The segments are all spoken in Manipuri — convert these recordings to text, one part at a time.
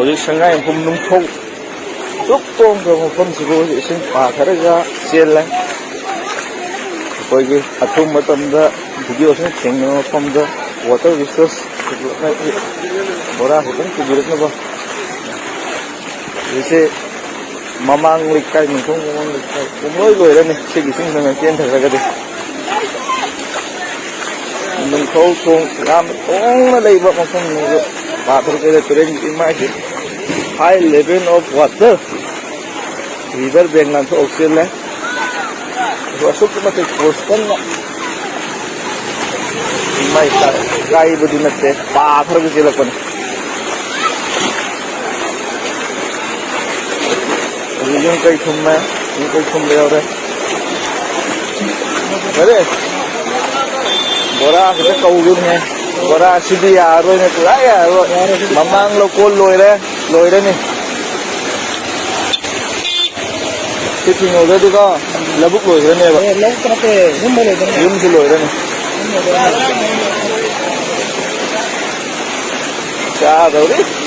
hojik sangai phum nung thau tuk tong ka phum sibu isin pa tharaga chel la koi gi athum matam da video sin thengna phum da water resource bora hutang kubirak na ba jese mamang likai nung thong mamang likai umoi loi ra ni sigi sing na ken tharaga de nung thau thong ram ong na leiba phum ni ba tharaga de tren imagine high level of water river bank nan so oxygen la so asuk ma te postan na mai ta gai budi na te pa thar ge la kon yung kai thum ma yung kai thum le ore bare bora ke kau gun ne bora sidi ya ro ne pura ya mamang lo kol loi re ni Sitting over the car, Labuk was never. Yum to load.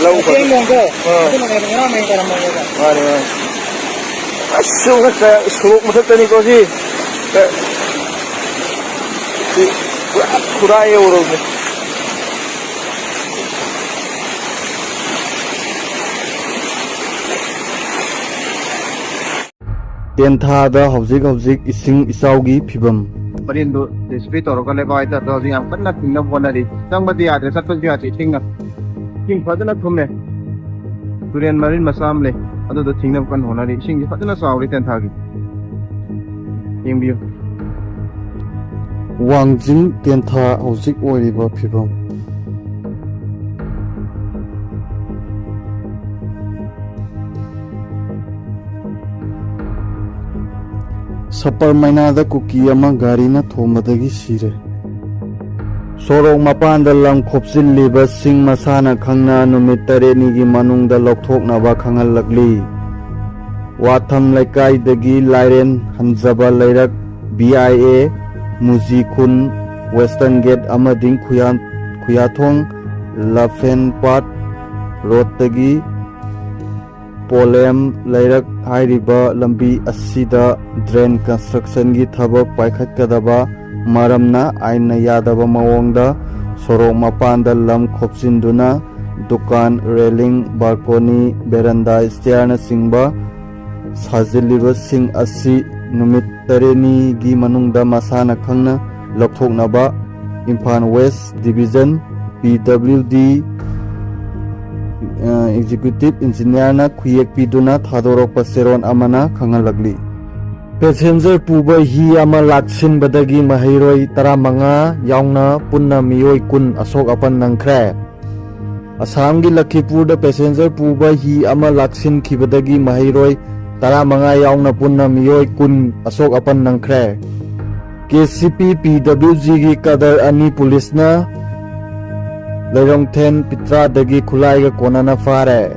Low for I show us a stroke with a tenicosi. Could I over me? Tentha houzik ising isaugi phibam Parindo dispito ro kale bai ta do jam kanna tinna bonari sangmati ade sattu ji ati thinga king phadana thumne turian marin masam le adu do thingnam kan honari sing ji phadana sauri tentha gi yengbiu wangjing tentha houzik oiriba phibam Sapar maina da kuki ama gari na thomadagi sire Sorong mapan da lam khopsin liba sing masana khangna numit tareni gi manung da lokthok na ba khangal lagli Watham laikai dagi lairen hanjaba lairak BIA Muzikun Western Gate amading khuyathong Lafen Pat Road dagi Polem lairak hairiba lambi asida drain construction gi thabak paikhat kadaba maramna aina yadaba mawongda sorok mapanda lam khopsinduna dukan railing balcony veranda stair na singba sajiliba sing asi numit tareni gi manungda masana khangna lokthoknaba Imphal West Division PWD Executive Engineer na khuyek piduna thadorok paseron amana khangalagli Passenger puba hi ama laksin badagi mahairoi taramanga yaungna punna miyoi kun asok apan nangkhre Assam gi Lakhipur da passenger puba hi ama laksin khibadagi mahairoi taramanga yaungna punna miyoi kun asok apan nangkhre KCP PWG gi kadar ani police na Lairong Ten Pitra dagi khulai ga konana fare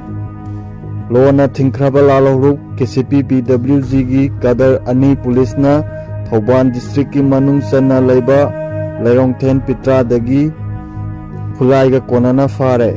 Lona thingkraba laloruk KCP PWG gi kadar ani police na Thauban district ki manung sanna laiba Lairong Ten Pitra dagi khulai ga konana fare